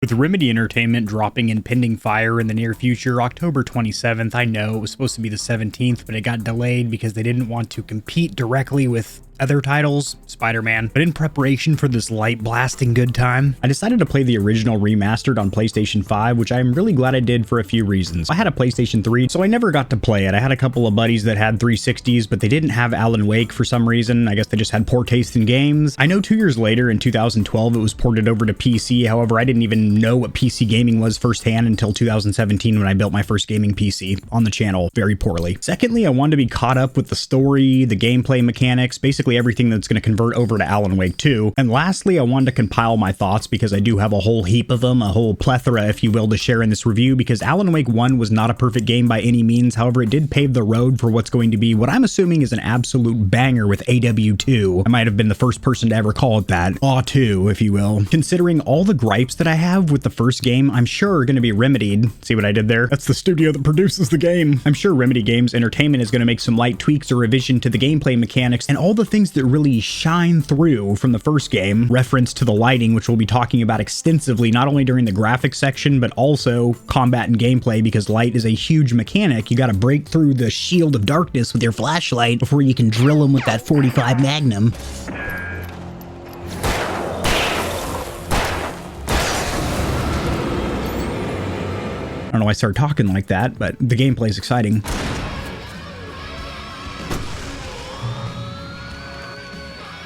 With Remedy Entertainment dropping Impending Fire in the near future, October 27th, I know it was supposed to be the 17th, but it got delayed because they didn't want to compete directly with other titles, Spider-Man. But in preparation for this light blasting good time, I decided to play the original Remastered on PlayStation 5, which I'm really glad I did for a few reasons. I had a PlayStation 3, so I never got to play it. I had a couple of buddies that had 360s, but they didn't have Alan Wake for some reason. I guess they just had poor taste in games. I know 2 years later, in 2012, it was ported over to PC. However, I didn't even know what PC gaming was firsthand until 2017 when I built my first gaming PC on the channel very poorly. Secondly, I wanted to be caught up with the story, the gameplay mechanics, basically everything that's going to convert over to Alan Wake 2. And lastly, I wanted to compile my thoughts because I do have a whole heap of them, a whole plethora, if you will, to share in this review, because Alan Wake 1 was not a perfect game by any means. However, it did pave the road for what's going to be what I'm assuming is an absolute banger with AW2. I might have been the first person to ever call it that. AW2, if you will. Considering all the gripes that I have with the first game, I'm sure are going to be remedied. See what I did there? That's the studio that produces the game. I'm sure Remedy Games Entertainment is going to make some light tweaks or revision to the gameplay mechanics and all the things that really shine through from the first game. Reference to the lighting, which we'll be talking about extensively, not only during the graphics section, but also combat and gameplay, because light is a huge mechanic. You got to break through the shield of darkness with your flashlight before you can drill them with that 45 Magnum. I don't know why I started talking like that, but the gameplay is exciting.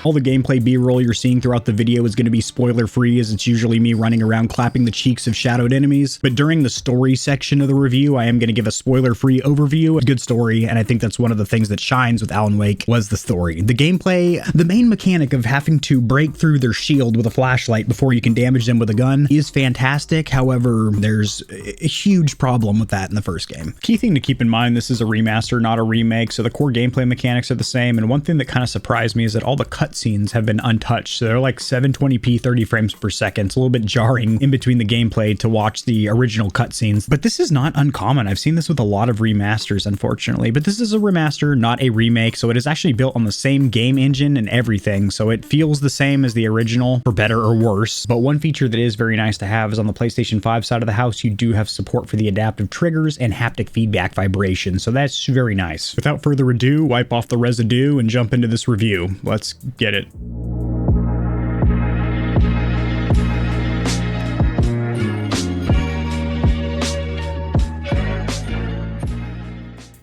All the gameplay B-roll you're seeing throughout the video is going to be spoiler-free, as it's usually me running around clapping the cheeks of shadowed enemies. But during the story section of the review, I am going to give a spoiler-free overview. A good story, and I think that's one of the things that shines with Alan Wake, was the story. The gameplay, the main mechanic of having to break through their shield with a flashlight before you can damage them with a gun is fantastic. However, there's a huge problem with that in the first game. Key thing to keep in mind, this is a remaster, not a remake, so the core gameplay mechanics are the same, and one thing that kind of surprised me is that all the cutscenes have been untouched. So they're like 720p 30 frames per second. It's a little bit jarring in between the gameplay to watch the original cutscenes, but this is not uncommon. I've seen this with a lot of remasters, unfortunately, but this is a remaster, not a remake. So it is actually built on the same game engine and everything. So it feels the same as the original, for better or worse. But one feature that is very nice to have is on the PlayStation 5 side of the house, you do have support for the adaptive triggers and haptic feedback vibration. So that's very nice. Without further ado, wipe off the residue and jump into this review. Let's get it.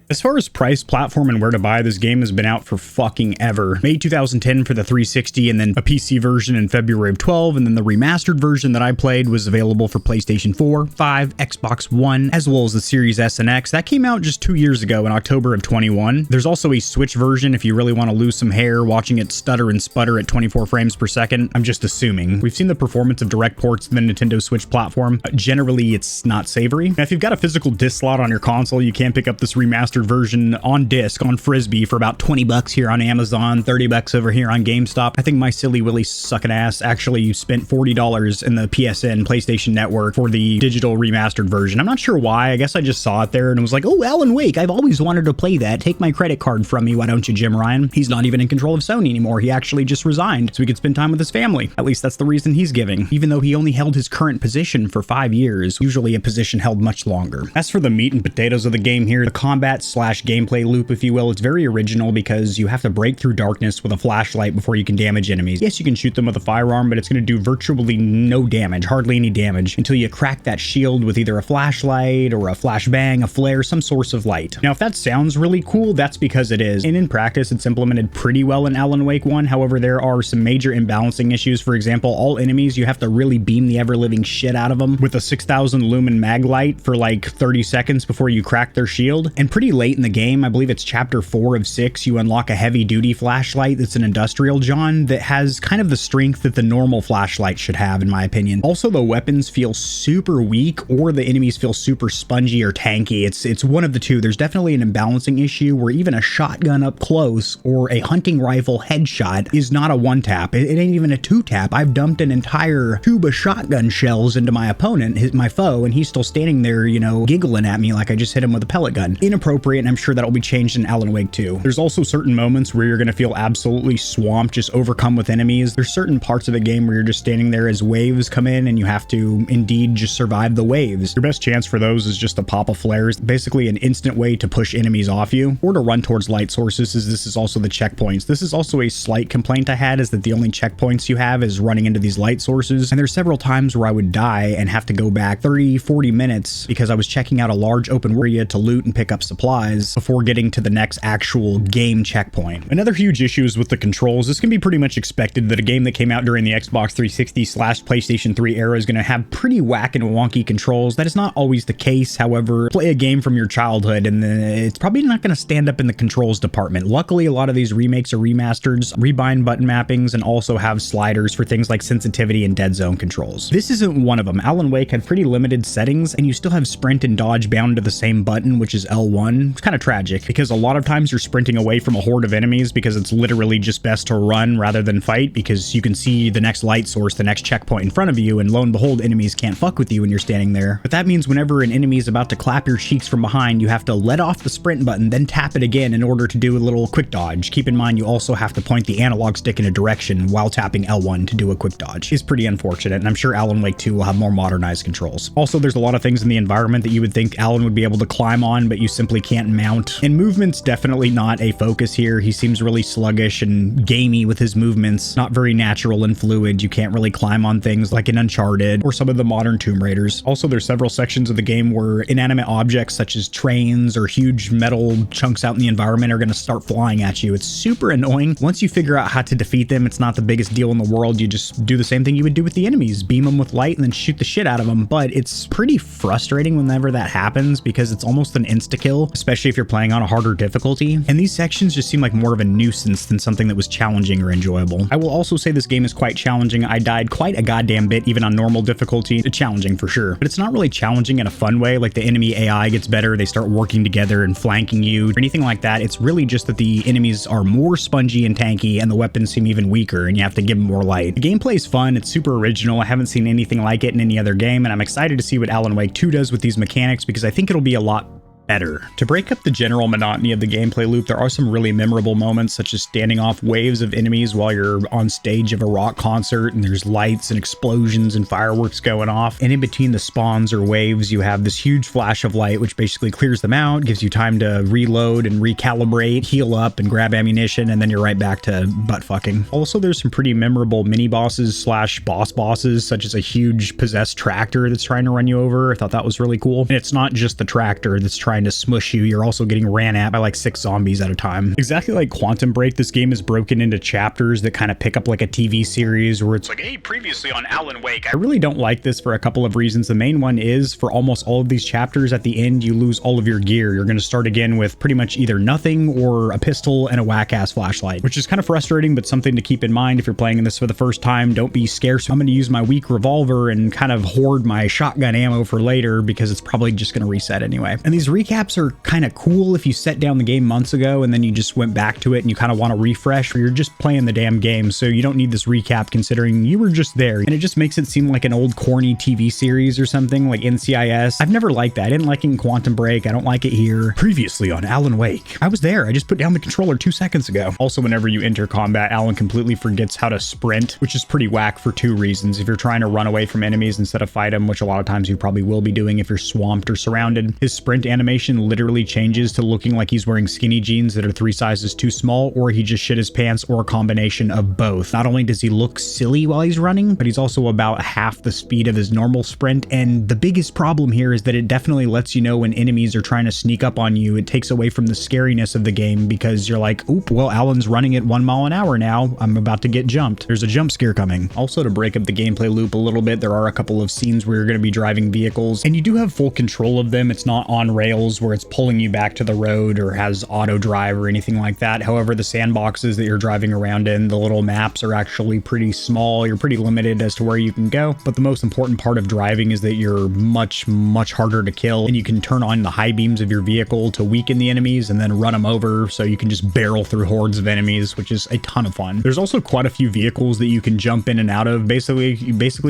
As far as price, platform, and where to buy, this game has been out for fucking ever. May 2010 for the 360, and then a PC version in February of 12, and then the remastered version that I played was available for PlayStation 4, 5, Xbox One, as well as the Series S and X. That came out just 2 years ago in October of 21. There's also a Switch version if you really want to lose some hair watching it stutter and sputter at 24 frames per second. I'm just assuming. We've seen the performance of direct ports to the Nintendo Switch platform. Generally, it's not savory. Now, if you've got a physical disc slot on your console, you can pick up this remastered version on disc on Frisbee for about 20 bucks here on Amazon, 30 bucks over here on GameStop. I think my silly willy sucking ass actually spent $40 in the PSN PlayStation Network for the digital remastered version. I'm not sure why. I guess I just saw it there and was like, oh, Alan Wake, I've always wanted to play that. Take my credit card from me, why don't you, Jim Ryan? He's not even in control of Sony anymore. He actually just resigned so he could spend time with his family. At least that's the reason he's giving, even though he only held his current position for 5 years, usually a position held much longer. As for the meat and potatoes of the game here, the combat slash gameplay loop, if you will, it's very original because you have to break through darkness with a flashlight before you can damage enemies. Yes, you can shoot them with a firearm, but it's going to do virtually no damage, hardly any damage, until you crack that shield with either a flashlight or a flashbang, a flare, some source of light. Now, if that sounds really cool, that's because it is. And in practice, it's implemented pretty well in Alan Wake 1. However, there are some major imbalancing issues. For example, all enemies, you have to really beam the ever-living shit out of them with a 6,000 lumen mag light for like 30 seconds before you crack their shield. And pretty late in the game, I believe it's chapter 4 of 6, you unlock a heavy-duty flashlight that's an industrial John that has kind of the strength that the normal flashlight should have, in my opinion. Also, the weapons feel super weak, or the enemies feel super spongy or tanky. It's one of the two. There's definitely an imbalancing issue where even a shotgun up close or a hunting rifle headshot is not a one-tap. It ain't even a two-tap. I've dumped an entire tube of shotgun shells into my opponent, my foe, and he's still standing there, you know, giggling at me like I just hit him with a pellet gun. Inappropriate appropriate, and I'm sure that'll be changed in Alan Wake 2. There's also certain moments where you're going to feel absolutely swamped, just overcome with enemies. There's certain parts of the game where you're just standing there as waves come in and you have to indeed just survive the waves. Your best chance for those is just to pop a flares, basically an instant way to push enemies off you or to run towards light sources, as this is also the checkpoints. This is also a slight complaint I had, is that the only checkpoints you have is running into these light sources, and there's several times where I would die and have to go back 30-40 minutes because I was checking out a large open area to loot and pick up supplies before getting to the next actual game checkpoint. Another huge issue is with the controls. This can be pretty much expected that a game that came out during the Xbox 360/PlayStation 3 era is going to have pretty whack and wonky controls. That is not always the case. However, play a game from your childhood and it's probably not going to stand up in the controls department. Luckily, a lot of these remakes or remasters rebind button mappings and also have sliders for things like sensitivity and dead zone controls. This isn't one of them. Alan Wake had pretty limited settings, and you still have sprint and dodge bound to the same button, which is L1. It's kind of tragic because a lot of times you're sprinting away from a horde of enemies because it's literally just best to run rather than fight, because you can see the next light source, the next checkpoint in front of you, and lo and behold, enemies can't fuck with you when you're standing there. But that means whenever an enemy is about to clap your cheeks from behind, you have to let off the sprint button, then tap it again in order to do a little quick dodge. Keep in mind, you also have to point the analog stick in a direction while tapping L1 to do a quick dodge. It's pretty unfortunate, and I'm sure Alan Wake 2 will have more modernized controls. Also, there's a lot of things in the environment that you would think Alan would be able to climb on, but you simply can't mount. And movement's definitely not a focus here. He seems really sluggish and gamey with his movements, not very natural and fluid. You can't really climb on things like in Uncharted or some of the modern Tomb Raiders. Also, there's several sections of the game where inanimate objects such as trains or huge metal chunks out in the environment are going to start flying at you. It's super annoying. Once you figure out how to defeat them, it's not the biggest deal in the world. You just do the same thing you would do with the enemies, beam them with light and then shoot the shit out of them. But it's pretty frustrating whenever that happens because it's almost an insta-kill, especially if you're playing on a harder difficulty. And these sections just seem like more of a nuisance than something that was challenging or enjoyable. I will also say this game is quite challenging. I died quite a goddamn bit even on normal difficulty. It's challenging for sure, but it's not really challenging in a fun way. Like the enemy AI gets better, they start working together and flanking you or anything like that. It's really just that the enemies are more spongy and tanky and the weapons seem even weaker and you have to give them more light. The gameplay is fun. It's super original. I haven't seen anything like it in any other game, and I'm excited to see what Alan Wake 2 does with these mechanics because I think it'll be a lot better. To break up the general monotony of the gameplay loop, there are some really memorable moments, such as standing off waves of enemies while you're on stage of a rock concert and there's lights and explosions and fireworks going off. And in between the spawns or waves, you have this huge flash of light, which basically clears them out, gives you time to reload and recalibrate, heal up and grab ammunition, and then you're right back to butt fucking. Also, there's some pretty memorable mini bosses slash boss bosses, such as a huge possessed tractor that's trying to run you over. I thought that was really cool. And it's not just the tractor that's trying to smush you, you're also getting ran at by like 6 zombies at a time. Exactly like Quantum Break, this game is broken into chapters that kind of pick up like a TV series where it's like, hey, previously on Alan Wake. I really don't like this for a couple of reasons. The main one is for almost all of these chapters, at the end, you lose all of your gear. You're going to start again with pretty much either nothing or a pistol and a whack-ass flashlight, which is kind of frustrating, but something to keep in mind if you're playing this for the first time. Don't be scared. So I'm going to use my weak revolver and kind of hoard my shotgun ammo for later because it's probably just going to reset anyway. And these recaps are kind of cool if you set down the game months ago and then you just went back to it and you kind of want to refresh, or you're just playing the damn game, so you don't need this recap considering you were just there. And it just makes it seem like an old corny TV series or something like NCIS. I've never liked that. I didn't like it in Quantum Break. I don't like it here. Previously on Alan Wake. I was there. I just put down the controller 2 seconds ago. Also, whenever you enter combat, Alan completely forgets how to sprint, which is pretty whack for 2 reasons. If you're trying to run away from enemies instead of fight them, which a lot of times you probably will be doing if you're swamped or surrounded, his sprint animation literally changes to looking like he's wearing skinny jeans that are 3 sizes too small, or he just shit his pants, or a combination of both. Not only does he look silly while he's running, but he's also about half the speed of his normal sprint. And the biggest problem here is that it definitely lets you know when enemies are trying to sneak up on you. It takes away from the scariness of the game because you're like, oop, well, Alan's running at 1 mile an hour now. I'm about to get jumped. There's a jump scare coming. Also, to break up the gameplay loop a little bit, there are a couple of scenes where you're going to be driving vehicles and you do have full control of them. It's not on rails where it's pulling you back to the road or has auto drive or anything like that. However, the sandboxes that you're driving around in, the little maps are actually pretty small. You're pretty limited as to where you can go. But the most important part of driving is that you're much harder to kill, and you can turn on the high beams of your vehicle to weaken the enemies and then run them over, so you can just barrel through hordes of enemies, which is a ton of fun. There's also quite a few vehicles that you can jump in and out of. Basically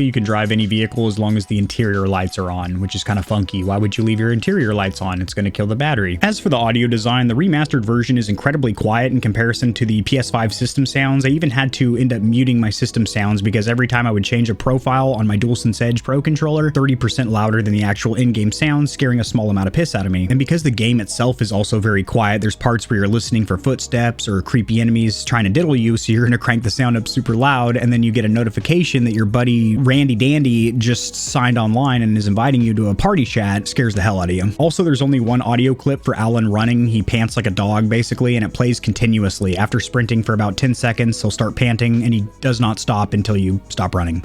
you can drive any vehicle as long as the interior lights are on, which is kind of funky. Why would you leave your interior lights on? on. It's going to kill the battery. As for the audio design, the remastered version is incredibly quiet in comparison to the PS5 system sounds. I even had to end up muting my system sounds because every time I would change a profile on my DualSense Edge Pro controller, 30% louder than the actual in-game sounds, scaring a small amount of piss out of me. And because the game itself is also very quiet, there's parts where you're listening for footsteps or creepy enemies trying to diddle you, so you're going to crank the sound up super loud, and then you get a notification that your buddy Randy Dandy just signed online and is inviting you to a party chat. Scares the hell out of you. Also, there's only one audio clip for Alan running. He pants like a dog basically, and it plays continuously. After sprinting for about 10 seconds, he'll start panting, and he does not stop until you stop running.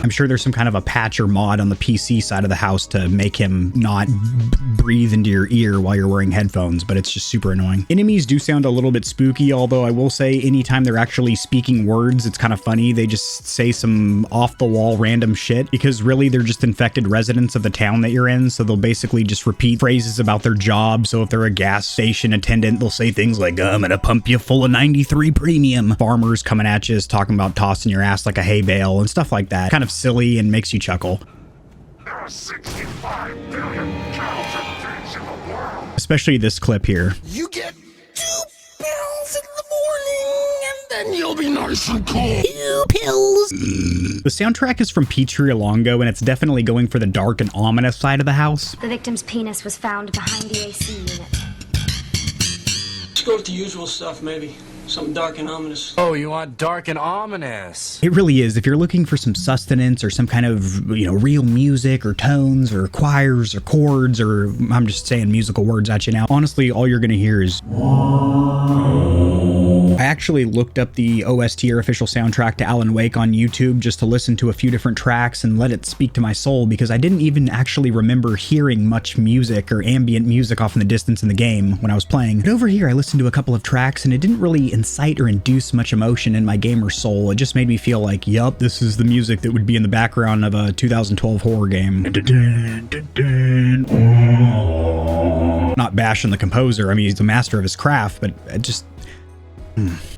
I'm sure there's some kind of a patch or mod on the PC side of the house to make him not breathe into your ear while you're wearing headphones, but it's just super annoying. Enemies do sound a little bit spooky, although I will say anytime they're actually speaking words, it's kind of funny. They just say some off-the-wall random shit because really they're just infected residents of the town that you're in, so they'll basically just repeat phrases about their job. So if they're a gas station attendant, they'll say things like, I'm gonna pump you full of 93 premium. Farmers coming at you is talking about tossing your ass like a hay bale and stuff like that. Kind of silly and makes you chuckle. There are 65 billion counterfeit things in the world. Especially this clip here. You get 2 pills in the morning, and then you'll be nice and cool. 2 pills. The soundtrack is from Pizzeria Longo, and it's definitely going for the dark and ominous side of the house. The victim's penis was found behind the AC unit. Let's go with the usual stuff, maybe. Something dark and ominous. Oh, you want dark and ominous? It really is. If you're looking for some sustenance or some kind of, real music or tones or choirs or chords, or I'm just saying musical words at you now, honestly, all you're going to hear is... I actually looked up the OST or official soundtrack to Alan Wake on YouTube just to listen to a few different tracks and let it speak to my soul, because I didn't even actually remember hearing much music or ambient music off in the distance in the game when I was playing. But over here I listened to a couple of tracks and it didn't really incite or induce much emotion in my gamer soul. It just made me feel like, yup, this is the music that would be in the background of a 2012 horror game. Not bashing the composer, I mean, he's the master of his craft, but it just...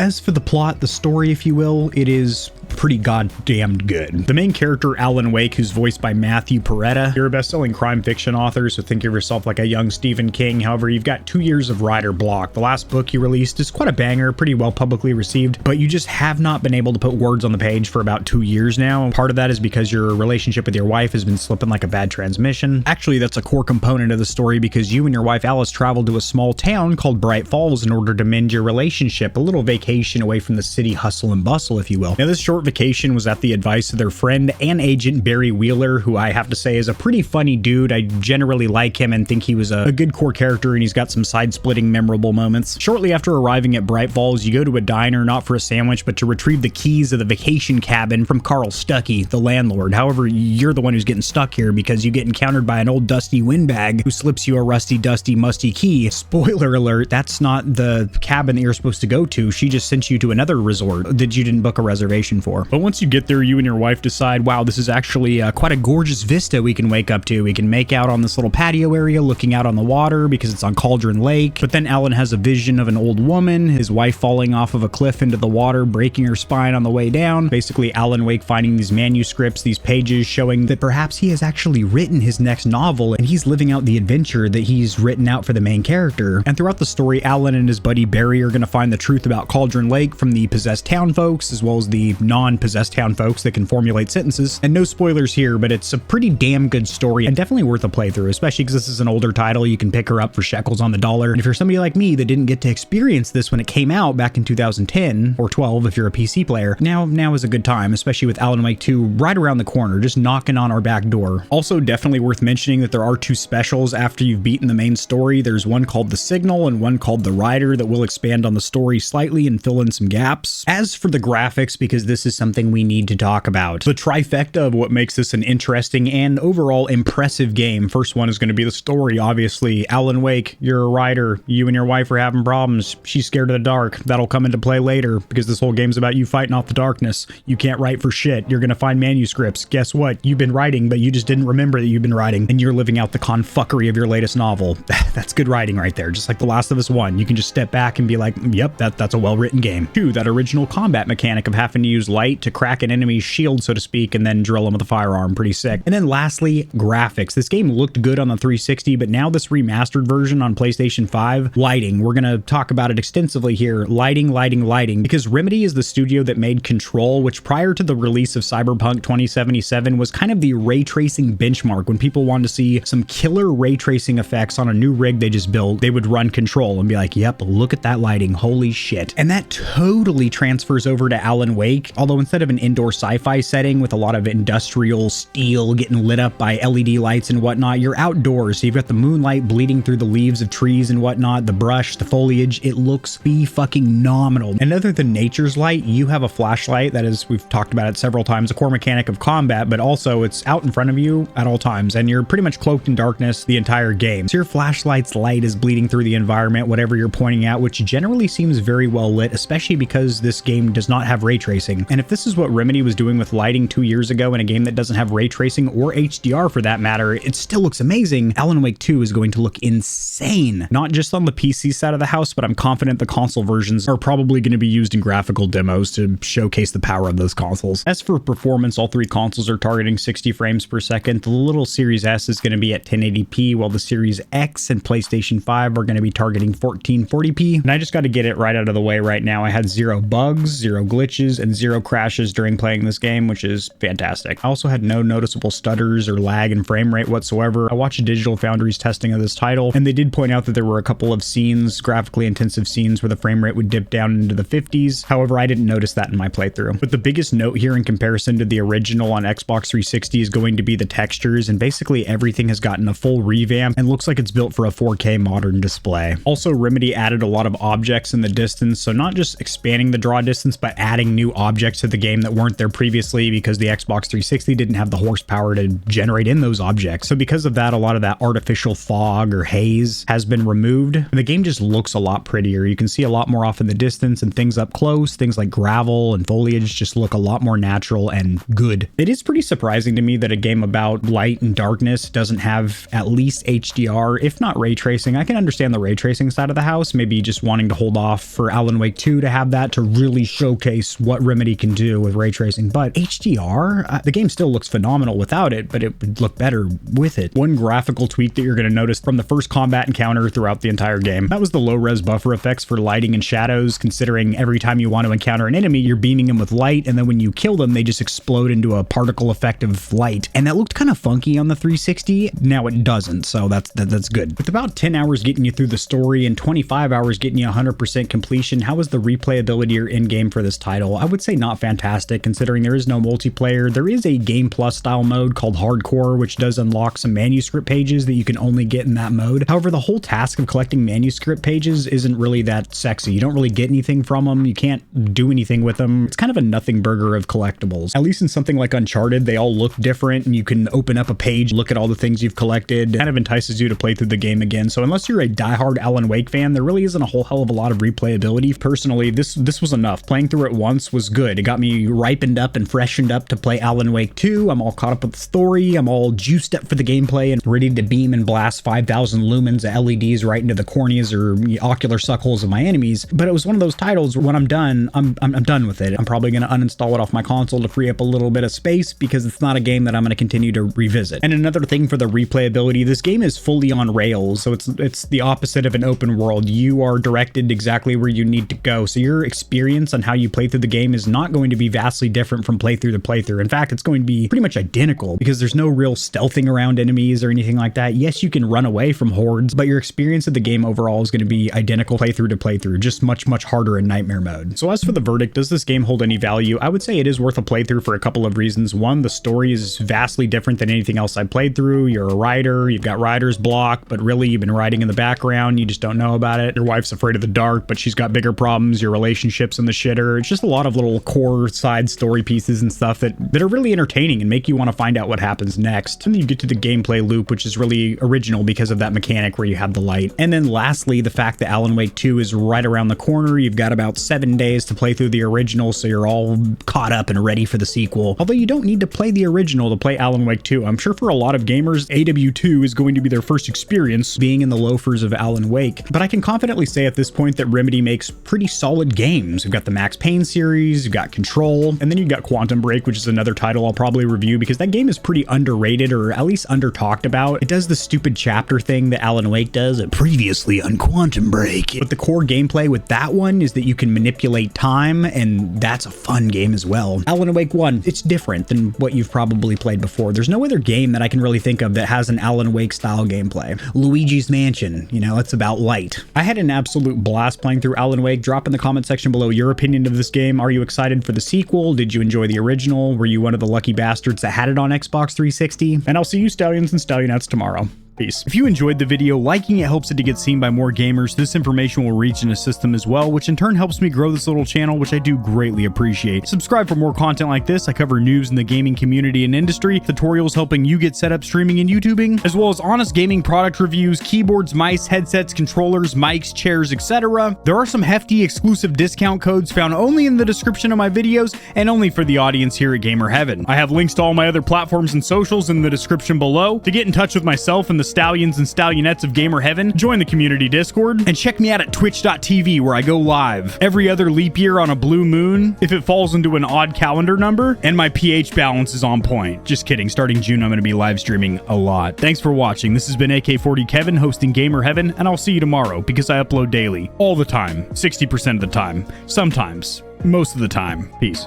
As for the plot, the story, if you will, it is pretty goddamn good. The main character, Alan Wake, who's voiced by Matthew Peretta, you're a best-selling crime fiction author, so think of yourself like a young Stephen King. However, you've got 2 years of writer block. The last book you released is quite a banger, pretty well publicly received, but you just have not been able to put words on the page for about 2 years now. Part of that is because your relationship with your wife has been slipping like a bad transmission. Actually, that's a core component of the story because you and your wife Alice traveled to a small town called Bright Falls in order to mend your relationship, a little vacation away from the city hustle and bustle, if you will. Now, this short vacation was at the advice of their friend and agent Barry Wheeler, who I have to say is a pretty funny dude. I generally like him and think he was a good core character, and he's got some side-splitting memorable moments. Shortly after arriving at Bright Falls, you go to a diner not for a sandwich, but to retrieve the keys of the vacation cabin from Carl Stuckey, the landlord. However, you're the one who's getting stuck here because you get encountered by an old dusty windbag who slips you a rusty, dusty, musty key. Spoiler alert, that's not the cabin that you're supposed to go to. She just sent you to another resort that you didn't book a reservation for. But once you get there, you and your wife decide, wow, this is actually quite a gorgeous vista we can wake up to. We can make out on this little patio area looking out on the water because it's on Cauldron Lake. But then Alan has a vision of an old woman, his wife falling off of a cliff into the water, breaking her spine on the way down. Basically, Alan Wake finding these manuscripts, these pages showing that perhaps he has actually written his next novel and he's living out the adventure that he's written out for the main character. And throughout the story, Alan and his buddy Barry are going to find the truth about Cauldron Lake from the possessed town folks as well as the non-possessed town folks that can formulate sentences. And no spoilers here, but it's a pretty damn good story and definitely worth a playthrough, especially because this is an older title. You can pick her up for shekels on the dollar. And if you're somebody like me that didn't get to experience this when it came out back in 2010 or 12 if you're a PC player, now is a good time, especially with Alan Wake 2 right around the corner, just knocking on our back door. Also, definitely worth mentioning that there are 2 specials after you've beaten the main story. There's one called The Signal and one called The Rider that will expand on the story slightly and fill in some gaps. As for the graphics, because this is something we need to talk about, the trifecta of what makes this an interesting and overall impressive game. First one is going to be the story, obviously. Alan Wake, you're a writer. You and your wife are having problems. She's scared of the dark. That'll come into play later because this whole game's about you fighting off the darkness. You can't write for shit. You're going to find manuscripts. Guess what? You've been writing, but you just didn't remember that you've been writing, and you're living out the confuckery of your latest novel. That's good writing right there. Just like The Last of Us 1. You can just step back and be like, yep, that's a well-written game. 2, that original combat mechanic of having to use light light to crack an enemy's shield, so to speak, and then drill them with a firearm. Pretty sick. And then lastly, graphics. This game looked good on the 360, but now this remastered version on PlayStation 5, lighting. We're going to talk about it extensively here. Lighting, because Remedy is the studio that made Control, which prior to the release of Cyberpunk 2077 was kind of the ray tracing benchmark. When people wanted to see some killer ray tracing effects on a new rig they just built, they would run Control and be like, yep, look at that lighting, holy shit. And that totally transfers over to Alan Wake, although instead of an indoor sci-fi setting with a lot of industrial steel getting lit up by LED lights and whatnot, you're outdoors, so you've got the moonlight bleeding through the leaves of trees and whatnot, the brush, the foliage. It looks fucking nominal. And other than nature's light, you have a flashlight that is, we've talked about it several times, a core mechanic of combat, but also it's out in front of you at all times, and you're pretty much cloaked in darkness the entire game. So your flashlight's light is bleeding through the environment, whatever you're pointing at, which generally seems very well lit, especially because this game does not have ray tracing. And if this is what Remedy was doing with lighting 2 years ago in a game that doesn't have ray tracing or HDR for that matter, it still looks amazing. Alan Wake 2 is going to look insane, not just on the PC side of the house, but I'm confident the console versions are probably going to be used in graphical demos to showcase the power of those consoles. As for performance, all three consoles are targeting 60 frames per second. The little Series S is going to be at 1080p, while the Series X and PlayStation 5 are going to be targeting 1440p. And I just got to get it right out of the way right now. I had 0 bugs, 0 glitches, and 0 crashes during playing this game, which is fantastic. I also had no noticeable stutters or lag in frame rate whatsoever. I watched Digital Foundry's testing of this title, and they did point out that there were a couple of scenes, graphically intensive scenes, where the frame rate would dip down into the 50s. However, I didn't notice that in my playthrough. But the biggest note here in comparison to the original on Xbox 360 is going to be the textures, and basically everything has gotten a full revamp and looks like it's built for a 4K modern display. Also, Remedy added a lot of objects in the distance, so not just expanding the draw distance, but adding new objects to the game that weren't there previously because the Xbox 360 didn't have the horsepower to generate in those objects. So because of that, a lot of that artificial fog or haze has been removed, and the game just looks a lot prettier. You can see a lot more off in the distance, and things up close, things like gravel and foliage, just look a lot more natural and good. It is pretty surprising to me that a game about light and darkness doesn't have at least HDR, if not ray tracing. I can understand the ray tracing side of the house, maybe just wanting to hold off for Alan Wake 2 to have that to really showcase what Remedy can do with ray tracing. But HDR, the game still looks phenomenal without it, but it would look better with it. One graphical tweak that you're going to notice from the first combat encounter throughout the entire game, that was the low res buffer effects for lighting and shadows, considering every time you want to encounter an enemy, you're beaming them with light, and then when you kill them, they just explode into a particle effect of light. And that looked kind of funky on the 360. Now it doesn't, so that's good. With about 10 hours getting you through the story and 25 hours getting you 100% completion, how is the replayability or in-game for this title? I would say not fantastic, considering there is no multiplayer. There is a Game Plus style mode called Hardcore, which does unlock some manuscript pages that you can only get in that mode. However, the whole task of collecting manuscript pages isn't really that sexy. You don't really get anything from them. You can't do anything with them. It's kind of a nothing burger of collectibles. At least in something like Uncharted, they all look different, and you can open up a page, look at all the things you've collected. It kind of entices you to play through the game again. So unless you're a diehard Alan Wake fan, there really isn't a whole hell of a lot of replayability. Personally, this was enough. Playing through it once was good. It got me ripened up and freshened up to play Alan Wake 2. I'm all caught up with the story. I'm all juiced up for the gameplay and ready to beam and blast 5,000 lumens of LEDs right into the corneas or ocular suckholes of my enemies. But it was one of those titles where when I'm done, I'm done with it. I'm probably going to uninstall it off my console to free up a little bit of space because it's not a game that I'm going to continue to revisit. And another thing for the replayability, this game is fully on rails, so it's the opposite of an open world. You are directed exactly where you need to go, so your experience on how you play through the game is not going to be vastly different from playthrough to playthrough. In fact, it's going to be pretty much identical because there's no real stealthing around enemies or anything like that. Yes, you can run away from hordes, but your experience of the game overall is going to be identical playthrough to playthrough, just much harder in nightmare mode. So as for the verdict, does this game hold any value? I would say it is worth a playthrough for a couple of reasons. One, the story is vastly different than anything else I played through. You're a rider, you've got rider's block, but really you've been riding in the background, you just don't know about it. Your wife's afraid of the dark, but she's got bigger problems. Your relationship's in the shitter. It's just a lot of little core side story pieces and stuff that are really entertaining and make you want to find out what happens next. And then you get to the gameplay loop, which is really original because of that mechanic where you have the light. And then lastly, the fact that Alan Wake 2 is right around the corner. You've got about 7 days to play through the original, so you're all caught up and ready for the sequel. Although you don't need to play the original to play Alan Wake 2. I'm sure for a lot of gamers, AW2 is going to be their first experience being in the loafers of Alan Wake. But I can confidently say at this point that Remedy makes pretty solid games. We've got the Max Payne series, you've got Control. And then you got Quantum Break, which is another title I'll probably review because that game is pretty underrated, or at least under talked about. It does the stupid chapter thing that Alan Wake does previously on Quantum Break. But the core gameplay with that one is that you can manipulate time, and that's a fun game as well. Alan Wake 1, it's different than what you've probably played before. There's no other game that I can really think of that has an Alan Wake style gameplay. Luigi's Mansion, you know, it's about light. I had an absolute blast playing through Alan Wake. Drop in the comment section below your opinion of this game. Are you excited for the sequel? Did you enjoy the original? Were you one of the lucky bastards that had it on Xbox 360? And I'll see you Stallions and Stallionettes tomorrow. Peace. If you enjoyed the video, liking it helps it to get seen by more gamers. This information will reach and assist them as well, which in turn helps me grow this little channel, which I do greatly appreciate. Subscribe for more content like this. I cover news in the gaming community and industry, tutorials helping you get set up streaming and YouTubing, as well as honest gaming product reviews, keyboards, mice, headsets, controllers, mics, chairs, etc. There are some hefty exclusive discount codes found only in the description of my videos and only for the audience here at GamerHeaven. I have links to all my other platforms and socials in the description below. To get in touch with myself and the Stallions and Stallionettes of GamerHeaven, join the community Discord, and check me out at twitch.tv where I go live every other leap year on a blue moon if it falls into an odd calendar number, and my pH balance is on point. Just kidding, starting June I'm going to be live streaming a lot. Thanks for watching. This has been AK40 Kevin hosting GamerHeaven, and I'll see you tomorrow because I upload daily, all the time, 60% of the time, sometimes, most of the time. Peace.